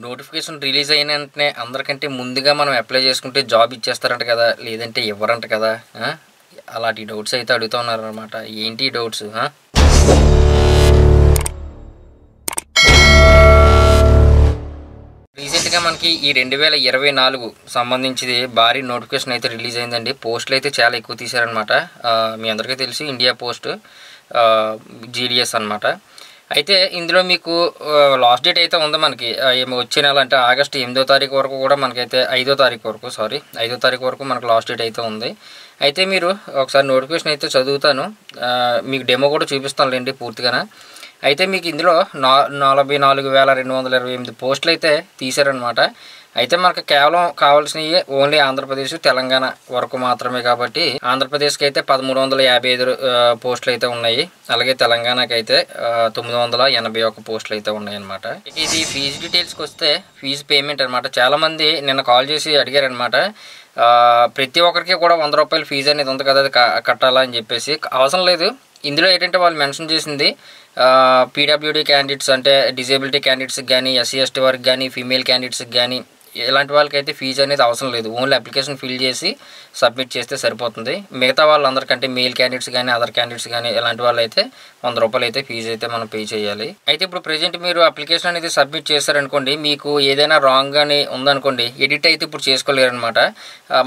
Notification release అయిన వెంటనే అందరికంటే ముందుగా మనం అప్లై చేసుకుంటే జాబ్ ఇచ్చేస్తారంట కదా, లేదంటే ఇవ్వరంట కదా. అలాంటి డౌట్స్ అయితే అడుగుతూ ఉన్నారనమాట. ఏంటి డౌట్స్? రీసెంట్గా మనకి ఈ 2024 సంబంధించి భారీ నోటిఫికేషన్ అయితే రిలీజ్ అయిందండి. పోస్టులు అయితే చాలా ఎక్కువ తీశారనమాట. మీ అందరికీ తెలిసి ఇండియా పోస్ట్ జీడిఎస్ అనమాట. అయితే ఇందులో మీకు లాస్ట్ డేట్ అయితే ఉంది మనకి. వచ్చే నెల అంటే ఆగస్టు 8వ తారీఖు వరకు కూడా మనకైతే 5వ తారీఖు వరకు మనకు లాస్ట్ డేట్ అయితే ఉంది. అయితే మీరు ఒకసారి నోటిఫికేషన్ అయితే చదువుతాను, మీకు డెమో కూడా చూపిస్తానులేండి పూర్తిగా. అయితే మీకు ఇందులో 44,228 పోస్టులు అయితే తీశారనమాట. అయితే మనకు కేవలం కావాల్సినవి ఓన్లీ ఆంధ్రప్రదేశ్, తెలంగాణ వరకు మాత్రమే. కాబట్టి ఆంధ్రప్రదేశ్కి అయితే 1355 పోస్టులు అయితే ఉన్నాయి. అలాగే తెలంగాణకి అయితే 981 పోస్టులు అయితే ఉన్నాయి అనమాట. ఇది ఫీజు డీటెయిల్స్కి వస్తే ఫీజు పేమెంట్ అనమాట. చాలామంది నిన్న కాల్ చేసి అడిగారనమాట, ప్రతి ఒక్కరికి కూడా 100 రూపాయలు ఫీజు అనేది ఉంది కదా, అది కట్టాలా అని చెప్పేసి. అవసరం లేదు. ఇందులో ఏంటంటే వాళ్ళు మెన్షన్ చేసింది పీడబ్ల్యూడీ క్యాండిడేట్స్ అంటే డిజేబిలిటీ క్యాండిడేట్స్కి కానీ, ఎస్సీ ఎస్టీ వారికి కానీ, ఫీమేల్ క్యాండిడేట్స్కి కానీ ఇలాంటి వాళ్ళకైతే ఫీజు అనేది అవసరం లేదు. ఓన్లీ అప్లికేషన్ ఫిల్ చేసి సబ్మిట్ చేస్తే సరిపోతుంది. మిగతా వాళ్ళందరికంటే మెయిల్ క్యాండిడేట్స్ కానీ, అదర్ క్యాండిడేట్స్ కానీ ఇలాంటి వాళ్ళు అయితే 100 రూపాయలు అయితే ఫీజు అయితే మనం పే చేయాలి. అయితే ఇప్పుడు ప్రజెంట్ మీరు అప్లికేషన్ అనేది సబ్మిట్ చేస్తారనుకోండి, మీకు ఏదైనా రాంగ్ అని ఉందనుకోండి, ఎడిట్ అయితే ఇప్పుడు చేసుకోలేరు అనమాట.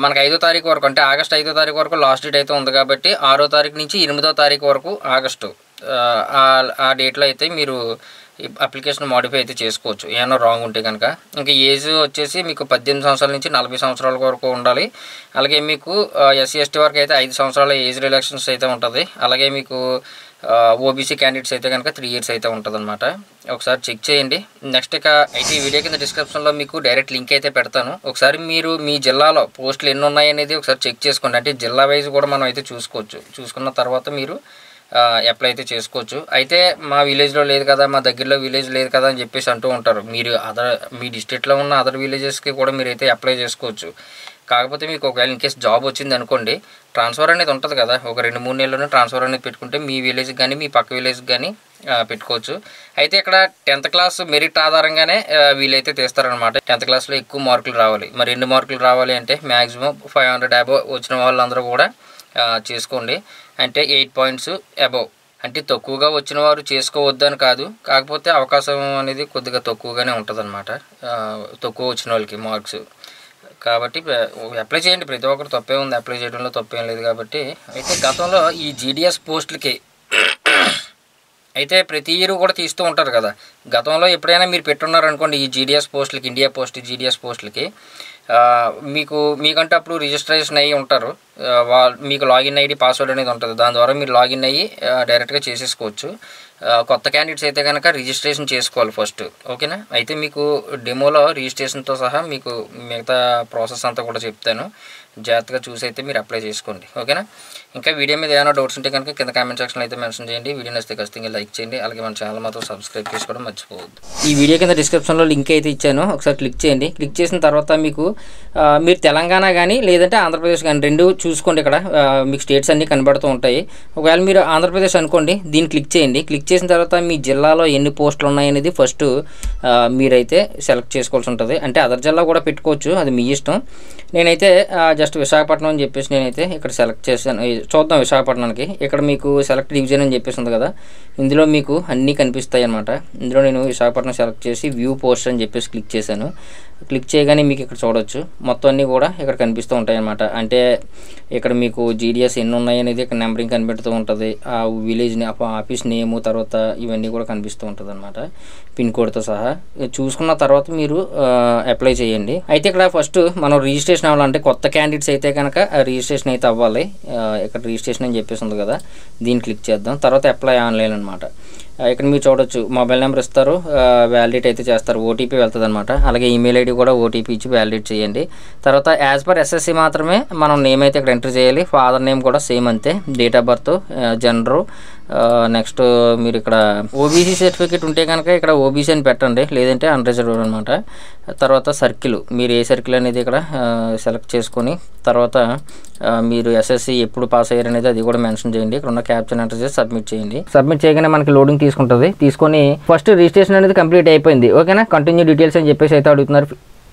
మనకు 5వ తారీఖు వరకు అంటే ఆగస్టు 5వ తారీఖు వరకు లాస్ట్ డేట్ అయితే ఉంది. కాబట్టి 6వ తారీఖు నుంచి 8వ తారీఖు వరకు ఆగస్టు ఆ డేట్లో అయితే మీరు అప్లికేషన్ మాడిఫై అయితే చేసుకోవచ్చు, ఏమైనా రాంగ్ ఉంటే కనుక. ఇంకా ఏజ్ వచ్చేసి మీకు 18 సంవత్సరాల నుంచి 40 సంవత్సరాల వరకు ఉండాలి. అలాగే మీకు ఎస్సీ ఎస్టీ వరకు అయితే 5 సంవత్సరాల ఏజ్ రిలాక్సేషన్స్ అయితే ఉంటుంది. అలాగే మీకు ఓబీసీ క్యాండిడేట్స్ అయితే కనుక 3 ఇయర్స్ అయితే ఉంటుంది అనమాట. ఒకసారి చెక్ చేయండి. నెక్స్ట్ ఇక అయితే ఈ వీడియో కింద డిస్క్రిప్షన్లో మీకు డైరెక్ట్ లింక్ అయితే పెడతాను. ఒకసారి మీరు మీ జిల్లాలో పోస్టులు ఎన్ని ఉన్నాయి అనేది ఒకసారి చెక్ చేసుకోండి. అంటే జిల్లా వైజ్ కూడా మనం అయితే చూసుకోవచ్చు. చూసుకున్న తర్వాత మీరు అప్లై అయితే చేసుకోవచ్చు. అయితే మా విలేజ్లో లేదు కదా, మా దగ్గరలో విలేజ్ లేదు కదా అని చెప్పేసి అంటూ ఉంటారు. మీరు మీ డిస్ట్రిక్ట్లో ఉన్న అదర్ విలేజెస్కి కూడా మీరు అయితే అప్లై చేసుకోవచ్చు. కాకపోతే మీకు ఒకవేళ ఇన్ కేసు జాబ్ వచ్చింది అనుకోండి, ట్రాన్స్ఫర్ అనేది ఉంటుంది కదా, ఒక 2-3 నెలల్లోనే ట్రాన్స్ఫర్ అనేది పెట్టుకుంటే మీ విలేజ్కి కానీ మీ పక్క విలేజ్కి కానీ పెట్టుకోవచ్చు. అయితే ఇక్కడ 10th క్లాస్ మెరిట్ ఆధారంగానే వీళ్ళైతే తీస్తారనమాట. 10th క్లాస్లో ఎక్కువ మార్కులు రావాలి. మరి 2 మార్కులు రావాలి అంటే మ్యాక్సిమం 500 అబోవ్ వచ్చిన వాళ్ళందరూ కూడా చేసుకోండి. అంటే 8 పాయింట్స్ అబోవ్. అంటే తక్కువగా వచ్చిన వారు చేసుకోవద్దని కాదు, కాకపోతే అవకాశం అనేది కొద్దిగా తక్కువగానే ఉంటుంది అనమాట, తక్కువ వచ్చిన వాళ్ళకి మార్క్స్. కాబట్టి అప్లై చేయండి. ప్రతి ఒక్కరు తప్పే ఉంది, అప్లై చేయడంలో తప్పేం లేదు. కాబట్టి అయితే గతంలో ఈ జీడిఎస్ పోస్టులకి అయితే ప్రతి ఇయర్ కూడా తీస్తూ ఉంటారు కదా. గతంలో ఎప్పుడైనా మీరు పెట్టున్నారనుకోండి ఈ జీడిఎస్ పోస్టులకి, ఇండియా పోస్ట్ జీడిఎస్ పోస్టులకి, మీకంటే అప్పుడు రిజిస్ట్రేషన్ అయ్యి ఉంటారు. మీకు లాగిన్ ఐడి పాస్వర్డ్ అనేది ఉంటుంది. దాని ద్వారా మీరు లాగిన్ అయ్యి డైరెక్ట్గా చేసేసుకోవచ్చు. కొత్త క్యాండిడేట్స్ అయితే కనుక రిజిస్ట్రేషన్ చేసుకోవాలి ఫస్ట్, ఓకేనా. అయితే మీకు డెమోలో రిజిస్ట్రేషన్తో సహా మీకు మిగతా ప్రాసెస్ అంతా కూడా చెప్తాను. జాగ్రత్తగా చూసి అయితే మీరు అప్లై చేసుకోండి, ఓకేనా. ఇంకా వీడియో మీద ఏమైనా డౌట్స్ ఉంటే కనుక కింద కామెంట్ సెక్షన్లో అయితే మెన్షన్ చేయండి. వీడియో నచ్చితే ఖచ్చితంగా లైక్ చేయండి. అలాగే మన ఛానల్ మాత్రం సబ్స్క్రైబ్ చేసుకోవడం మర్చిపోవద్దు. ఈ వీడియో కింద డిస్క్రిప్షన్లో లింక్ అయితే ఇచ్చాను, ఒకసారి క్లిక్ చేయండి. క్లిక్ చేసిన తర్వాత మీకు మీరు తెలంగాణ కానీ లేదంటే ఆంధ్రప్రదేశ్ కానీ రెండు చూసుకోండి. ఇక్కడ మీకు స్టేట్స్ అన్నీ కనబడుతూ ఉంటాయి. ఒకవేళ మీరు ఆంధ్రప్రదేశ్ అనుకోండి, దీన్ని క్లిక్ చేయండి. క్లిక్ చేసిన తర్వాత మీ జిల్లాలో ఎన్ని పోస్టులు ఉన్నాయనేది ఫస్ట్ మీరైతే సెలెక్ట్ చేసుకోవాల్సి ఉంటుంది. అంటే అదర్ జిల్లా కూడా పెట్టుకోవచ్చు, అది మీ ఇష్టం. నేనైతే జస్ట్ విశాఖపట్నం అని చెప్పేసి నేనైతే ఇక్కడ సెలెక్ట్ చేశాను. చూద్దాం విశాఖపట్నానికి. ఇక్కడ మీకు సెలెక్ట్ డివిజన్ అని చెప్పేసి ఉంది కదా, ఇందులో మీకు అన్నీ కనిపిస్తాయి అన్నమాట. ఇందులో నేను విశాఖపట్నం సెలెక్ట్ చేసి వ్యూ పోస్ట్ అని చెప్పేసి క్లిక్ చేశాను. క్లిక్ చేయగానే మీకు ఇక్కడ చూడవచ్చు మొత్తం అన్నీ కూడా ఇక్కడ కనిపిస్తూ ఉంటాయి అన్నమాట. అంటే ఇక్కడ మీకు జీడిఎస్ ఎన్ని ఉన్నాయి అనేది ఇక్కడ నెంబరింగ్ కనిపెడుతూ ఉంటుంది. ఆ విలేజ్ ఆఫీస్ నేము తర్వాత ఇవన్నీ కూడా కనిపిస్తూ ఉంటుంది అన్నమాట, పిన్ కోడ్తో సహా. చూసుకున్న తర్వాత మీరు అప్లై చేయండి. అయితే ఇక్కడ ఫస్ట్ మనం రిజిస్ట్రేషన్ అవ్వాలంటే కొత్త క్యాండిడేట్స్ అయితే కనుక రిజిస్ట్రేషన్ అయితే అవ్వాలి. ఇక్కడ రిజిస్ట్రేషన్ అని చెప్పేసి ఉంది కదా, దీన్ని క్లిక్ చేద్దాం. తర్వాత అప్లై ఆన్లైన్ అనమాట. ఇక్కడ మీరు చూడొచ్చు మొబైల్ నెంబర్ ఇస్తారు, వ్యాలిడేట్ అయితే చేస్తారు, ఓటీపీ వెళ్తుంది అనమాట. అలాగే ఈమెయిల్ ఐడి కూడా ఓటీపీ ఇచ్చి వ్యాలిడేట్ చేయండి. తర్వాత యాజ్ పర్ ఎస్ఎస్సి మాత్రమే మనం నేమ్ అయితే ఇక్కడ ఎంటర్ చేయాలి. ఫాదర్ నేమ్ కూడా సేమ్ అంతే, date of birth, gender, next మీరు ఇక్కడ ఓబీసీ సర్టిఫికేట్ ఉంటే కనుక ఇక్కడ ఓబీసీ అని పెట్టండి, లేదంటే అన్రిజర్వ్డ్ అనమాట. తర్వాత సర్కిల్, మీరు ఏ సర్కిల్ అనేది ఇక్కడ సెలెక్ట్ చేసుకొని తర్వాత మీరు ఎస్ఎస్సి ఎప్పుడు పాస్ అయ్యారు అనేది అది కూడా మెన్షన్ చేయండి. ఇక్కడ ఉన్న క్యాప్షన్ ఎంటర్ చేసి సబ్మిట్ చేయండి. సబ్మిట్ చేయగానే మనకి లోడింగ్ తీసుకుంటుంది. తీసుకొని ఫస్ట్ రిజిస్ట్రేషన్ అనేది కంప్లీట్ అయిపోయింది. ఓకేనా, కంటిన్యూ డీటెయిల్స్ అని చెప్పేసి అయితే అడుగుతున్నారు.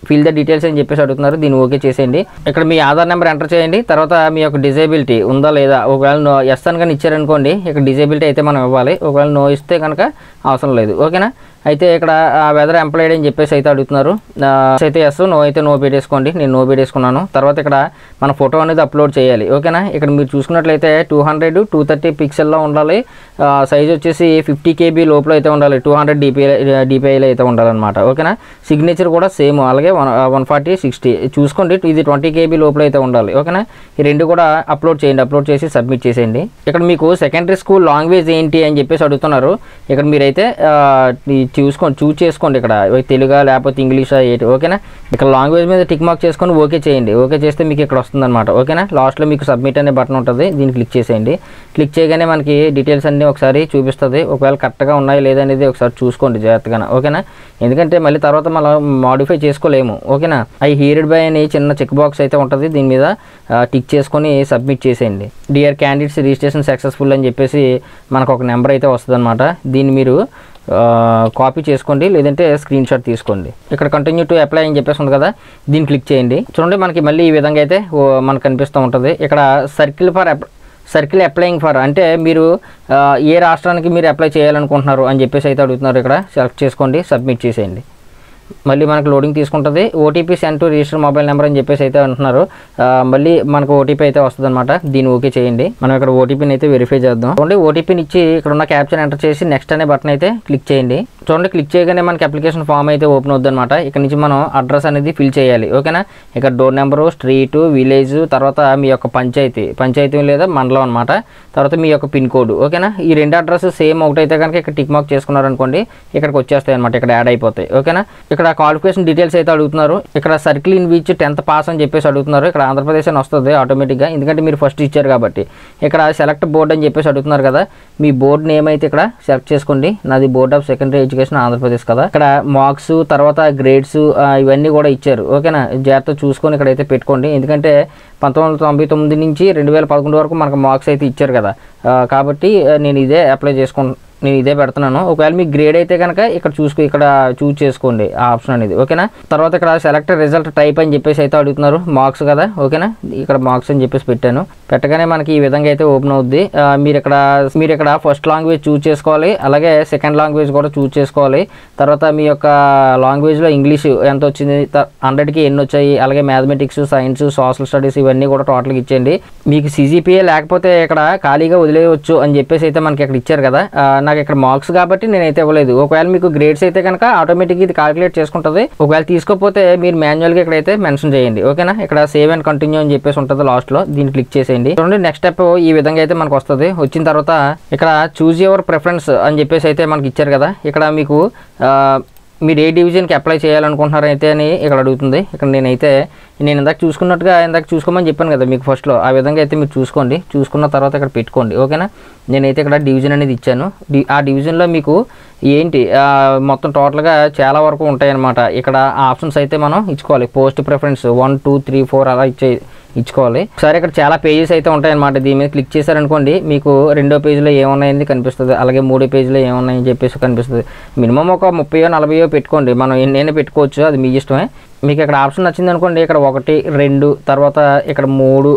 ఫిల్ ద డీటెయిల్స్ అని చెప్పేసి అడుగుతున్నారు. దీన్ని ఓకే చేసేయండి. ఇక్కడ మీ ఆధార్ నెంబర్ ఎంటర్ చేయండి. తర్వాత మీ యొక్క డిజేబిలిటీ ఉందా లేదా, ఒకవేళ నో ఎస్ అని కానీ ఇచ్చారనుకోండి ఇక్కడ డిజేబిలిటీ అయితే మనం ఇవ్వాలి. ఒకవేళ నో ఇస్తే కనుక అవసరం లేదు. ఓకేనా, అయితే ఇక్కడ వెదర్ ఎంప్లాయిడ్ అని చెప్పేసి అయితే అడుగుతున్నారు. అయితే ఎస్, నో అయితే నో పెట్టేసుకోండి. నేను నో పెట్టేసుకున్నాను. తర్వాత ఇక్కడ మన ఫోటో అనేది అప్లోడ్ చేయాలి. ఓకేనా, ఇక్కడ మీరు చూసుకున్నట్లయితే 200 230 పిక్సెల్లో ఉండాలి. సైజ్ వచ్చేసి 50 KB లోపల అయితే ఉండాలి. 200 DPIలో అయితే ఉండాలన్నమాట. ఓకేనా, సిగ్నేచర్ కూడా సేమ్ అలాగే 140 60 చూసుకోండి. ఇది 20 KB లోపల అయితే ఉండాలి. ఓకేనా, ఈ రెండు కూడా అప్లోడ్ చేయండి. అప్లోడ్ చేసి సబ్మిట్ చేసేయండి. ఇక్కడ మీకు సెకండరీ స్కూల్ లాంగ్వేజ్ ఏంటి అని చెప్పేసి అడుగుతున్నారు. ఇక్కడ మీరైతే చూస్ చేసుకోండి. ఇక్కడ తెలుగా లేకపోతే ఇంగ్లీషా ఏంటి. ఓకేనా, ఇక్కడ లాంగ్వేజ్ మీద టిక్ మార్క్ చేసుకొని ఓకే చేయండి. ఓకే చేస్తే మీకు ఇక్కడ వస్తుంది అనమాట. ఓకేనా, లాస్ట్లో మీకు సబ్మిట్ అనే బటన్ ఉంటుంది, దీన్ని క్లిక్ చేసేయండి. క్లిక్ చేయగానే మనకి డీటెయిల్స్ అన్నీ ఒకసారి చూపిస్తుంది. ఒకవేళ కరెక్ట్గా ఉన్నాయి లేదనేది ఒకసారి చూసుకోండి జాగ్రత్తగా. ఓకేనా, ఎందుకంటే మళ్ళీ తర్వాత మనం మాడిఫై చేసుకోలేము. ఓకేనా, ఐ హీర్డ్ బై అని చిన్న చెక్ బాక్స్ అయితే ఉంటుంది, దీని మీద టిక్ చేసుకొని సబ్మిట్ చేసేయండి. డియర్ క్యాండిడేట్స్ రిజిస్ట్రేషన్ సక్సెస్ఫుల్ అని చెప్పేసి మనకు ఒక నెంబర్ అయితే వస్తుంది అనమాట. దీన్ని మీరు కాపీ చేసుకోండి, లేదంటే స్క్రీన్ షాట్ తీసుకోండి. ఇక్కడ కంటిన్యూ టు అప్లై అని చెప్పేసి ఉంది కదా, దీన్ని క్లిక్ చేయండి. చూడండి మనకి మళ్ళీ ఈ విధంగా అయితే మనకు కనిపిస్తూ ఉంటుంది. ఇక్కడ సర్కిల్ అప్లయింగ్ ఫర్ అంటే మీరు ఏ రాష్ట్రానికి మీరు అప్లై చేయాలనుకుంటున్నారు అని చెప్పేసి అయితే అడుగుతున్నారు. ఇక్కడ సెలెక్ట్ చేసుకోండి, సబ్మిట్ చేసేయండి. మళ్ళీ మనకు లోడింగ్ తీసుకుంటుంది. OTP send to register mobile number అని చెప్పేసి అయితే అంటున్నారు. మళ్ళీ మనకు ఓటీపీ అయితే వస్తుంది అనమాట. దీన్ని ఓకే చేయండి. మనం ఇక్కడ ఓటీపీని అయితే వెరిఫై చేద్దాం. చూడండి, ఓటీపీని ఇచ్చి ఇక్కడ ఉన్న క్యాప్షన్ ఎంటర్ చేసి నెక్స్ట్ అనే బటన్ అయితే క్లిక్ చేయండి. చూడండి, క్లిక్ చేయగానే మనకి అప్లికేషన్ ఫామ్ అయితే ఓపెన్ అవుతుంది అనమాట. ఇక్కడ నుంచి మనం అడ్రస్ అనేది ఫిల్ చేయాలి. ఓకేనా, ఇక్కడ డోర్ నెంబరు, స్ట్రీటు, విలేజ్, తర్వాత మీ యొక్క పంచాయతీ లేదా మండలం అనమాట. తర్వాత మీ యొక్క పిన్ కోడ్. ఓకేనా, ఈ రెండు అడ్రస్ సేమ్ ఒకటైతే కనుక ఇక్కడ టిక్ మార్క్ చేసుకున్నారనుకోండి ఇక్కడికి వచ్చేస్తాయి అనమాట, ఇక్కడ యాడ్ అయిపోతాయి. ఓకేనా, ఇక్కడ క్వాలిఫికేషన్ డీటెయిల్స్ అయితే అడుగుతున్నారు. ఇక్కడ circle in which 10th pass అని చెప్పేసి అడుగుతున్నారు. ఇక్కడ ఆంధ్రప్రదేశ్ అని వస్తుంది ఆటోమేటిక్గా, ఎందుకంటే మీరు ఫస్ట్ ఇచ్చారు కాబట్టి. ఇక్కడ సెలెక్ట్ బోర్డ్ అని చెప్పేసి అడుగుతున్నారు కదా, మీ బోర్డ్ నేమ్ అయితే ఇక్కడ సెలెక్ట్ చేసుకోండి. నాది board of secondary education Andhra Pradesh కదా. ఇక్కడ మార్క్స్ తర్వాత గ్రేడ్స్ ఇవన్నీ కూడా ఇచ్చారు. ఓకేనా, జాగ్రత్త చూసుకొని ఇక్కడైతే పెట్టుకోండి. ఎందుకంటే 1999 నుంచి 2011 వరకు మనకు మార్క్స్ అయితే ఇచ్చారు కదా, కాబట్టి నేను ఇదే పెడుతున్నాను. ఒకవేళ మీకు గ్రేడ్ అయితే కనుక ఇక్కడ చూస్ చేసుకోండి ఆ ఆప్షన్ అనేది. ఓకేనా, తర్వాత ఇక్కడ సెలెక్ట్ రిజల్ట్ టైప్ అని చెప్పేసి అయితే అడుగుతున్నారు. మార్క్స్ కదా. ఓకేనా, ఇక్కడ మార్క్స్ అని చెప్పేసి పెట్టాను. పెట్టగానే మనకి ఈ విధంగా అయితే ఓపెన్ అవుద్ది. మీరు ఇక్కడ ఫస్ట్ లాంగ్వేజ్ చూస్ చేసుకోవాలి, అలాగే సెకండ్ లాంగ్వేజ్ కూడా చూస్ చేసుకోవాలి. తర్వాత మీ యొక్క లాంగ్వేజ్లో ఇంగ్లీష్ ఎంత వచ్చింది, 100కి ఎన్ని వచ్చాయి, అలాగే మ్యాథమెటిక్స్, సైన్స్, సోషల్ స్టడీస్ ఇవన్నీ కూడా టోటల్గా ఇచ్చేయండి. మీకు CGPA లేకపోతే ఇక్కడ ఖాళీగా వదిలేయవచ్చు అని చెప్పేసి అయితే మనకి ఇక్కడ ఇచ్చారు కదా. నాకు ఇక్కడ మార్క్స్ కాబట్టి నేనైతే ఇవ్వలేదు. ఒకవేళ మీకు గ్రేడ్స్ అయితే కనుక ఆటోమేటిక్గా ఇది క్యాలిక్యులేట్ చేసుకుంటుంది. ఒకవేళ తీసుకోకపోతే మీరు మాన్యువల్గా ఇక్కడైతే మెన్షన్ చేయండి. ఓకేనా, ఇక్కడ సేవ్ అండ్ కంటిన్యూ అని చెప్పేసి ఉంటుంది లాస్ట్లో, దీన్ని క్లిక్ చేసేయండి. చూడండి, నెక్స్ట్ స్టెప్ ఈ విధంగా అయితే మనకు వస్తుంది. వచ్చిన తర్వాత ఇక్కడ చూజ్ యువర్ ప్రిఫరెన్స్ అని చెప్పేసి అయితే మనకి ఇచ్చారు కదా. ఇక్కడ మీకు మీరు ఏ డివిజన్కి అప్లై చేయాలనుకుంటున్నారు అయితే అని ఇక్కడ అడుగుతుంది. ఇక్కడ నేను ఇందాక చూసుకోమని చెప్పాను కదా మీకు ఫస్ట్లో, ఆ విధంగా అయితే మీరు చూసుకున్న తర్వాత ఇక్కడ పెట్టుకోండి. ఓకేనా, నేనైతే ఇక్కడ డివిజన్ అనేది ఇచ్చాను. ఆ డివిజన్లో మీకు ఏంటి మొత్తం టోటల్గా చాలా వరకు ఉంటాయన్నమాట. ఇక్కడ ఆప్షన్స్ అయితే మనం ఇచ్చుకోవాలి. పోస్ట్ ప్రిఫరెన్స్ 1 2 3 4 అలా ఇచ్చుకోవాలి. సరే, ఇక్కడ చాలా పేజెస్ అయితే ఉంటాయన్నమాట. దీని మీద క్లిక్ చేశారనుకోండి మీకు రెండో పేజీలో ఏమున్నాయని కనిపిస్తుంది, అలాగే మూడో పేజీలో ఏమున్నాయని చెప్పేసి కనిపిస్తుంది. మినిమం ఒక 30 40 పెట్టుకోండి. మనం ఎన్నైనా పెట్టుకోవచ్చు, అది మీ ఇష్టమే. మీకు ఇక్కడ ఆప్షన్ నచ్చింది అనుకోండి, ఇక్కడ 1 2 తర్వాత ఇక్కడ 3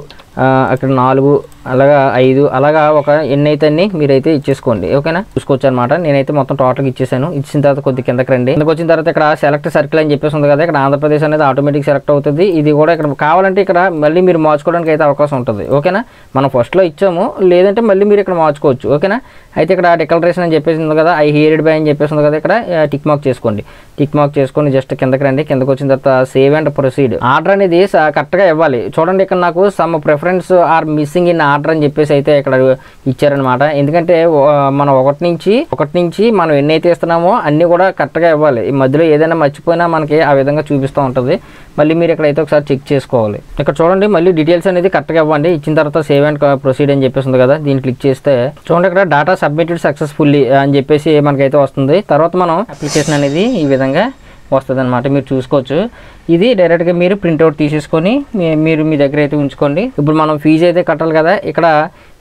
అక్కడ 4 అలాగా 5 అలాగా ఒక ఎన్నైతే అన్ని మీరైతే ఇచ్చేసుకోండి. ఓకేనా, చూసుకోవచ్చు అనమాట. నేనైతే మొత్తం టోటల్గా ఇచ్చేసాను. ఇచ్చిన తర్వాత కొద్ది కిందకి రండి. కిందకి వచ్చిన తర్వాత ఇక్కడ సెలెక్ట్ సర్కిల్ అని చెప్పేసి ఉంది కదా, ఇక్కడ ఆంధ్రప్రదేశ్ అనేది ఆటోమేటిక్ సెలెక్ట్ అవుతుంది. ఇది కూడా ఇక్కడ కావాలంటే ఇక్కడ మళ్ళీ మీరు మార్చుకోవడానికి అయితే అవకాశం ఉంటుంది. ఓకేనా, మనం ఫస్ట్లో ఇచ్చాము, లేదంటే మళ్ళీ మీరు ఇక్కడ మార్చుకోవచ్చు. ఓకేనా, అయితే ఇక్కడ డిక్లరేషన్ అని చెప్పేసి ఉంది కదా, ఐ హీర్డ్ బై అని చెప్పేసి ఉంది కదా, ఇక్కడ టిక్ మార్క్ చేసుకోండి. టిక్ మార్క్ చేసుకొని జస్ట్ కిందకి రండి. కిందకి వచ్చిన తర్వాత సేవ్ అండ్ ప్రొసీడ్. ఆర్డర్ అనేది కరెక్ట్గా ఇవ్వాలి. చూడండి, ఇక్కడ నాకు some preference reference are missing in order అని చెప్పేసి అయితే ఇక్కడ ఇచ్చారనమాట. ఎందుకంటే మనం ఒకటి నుంచి మనం ఎన్నైతే ఇస్తున్నామో అన్నీ కూడా కరెక్ట్గా ఇవ్వాలి. ఈ మధ్యలో ఏదైనా మర్చిపోయినా మనకి ఆ విధంగా చూపిస్తూ ఉంటుంది. మళ్ళీ మీరు ఇక్కడైతే ఒకసారి చెక్ చేసుకోవాలి. ఇక్కడ చూడండి, మళ్ళీ డీటెయిల్స్ అనేది కరెక్ట్గా ఇవ్వండి. ఇచ్చిన తర్వాత సేవ్ అండ్ ప్రొసీడ్ అని చెప్పేసి ఉంది కదా, దీన్ని క్లిక్ చేస్తే చూడండి ఇక్కడ డేటా సబ్మిటెడ్ సక్సెస్ఫుల్లీ అని చెప్పేసి మనకైతే వస్తుంది. తర్వాత మనం అప్లికేషన్ అనేది ఈ విధంగా వస్తుంది అనమాట. మీరు చూసుకోవచ్చు. ఇది డైరెక్ట్గా మీరు ప్రింట్అవుట్ తీసేసుకొని మీరు మీ దగ్గర అయితే ఉంచుకోండి. ఇప్పుడు మనం ఫీజు అయితే కట్టాలి కదా, ఇక్కడ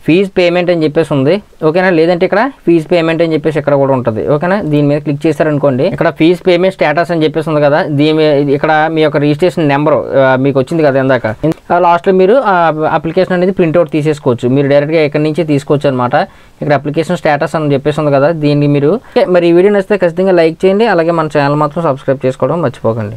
ఫీజ్ పేమెంట్ అని చెప్పేసి ఉంది, ఓకేనా. లేదంటే ఇక్కడ ఫీజ్ పేమెంట్ అని చెప్పేసి ఇక్కడ కూడా ఉంటుంది, ఓకేనా. దీని మీద క్లిక్ చేశారనుకోండి, ఇక్కడ ఫీజ్ పేమెంట్ స్టేటస్ అని చెప్పేసి ఉంది కదా, ఇక్కడ మీ యొక్క రిజిస్ట్రేషన్ నెంబర్ మీకు వచ్చింది కదా ఇందాక, లాస్ట్లో మీరు అప్లికేషన్ అనేది ప్రింట్అవుట్ తీసేసుకోవచ్చు. మీరు డైరెక్ట్గా ఇక్కడ నుంచి తీసుకోవచ్చు అనమాట. ఇక్కడ అప్లికేషన్ స్టేటస్ అని చెప్పేసి ఉంది కదా, దీన్ని మీరు మరి ఈ వీడియో నచ్చితే ఖచ్చితంగా లైక్ చేయండి. అలాగే మన ఛానల్ మాత్రం సబ్స్క్రైబ్ చేసుకోవడం మర్చిపోకండి.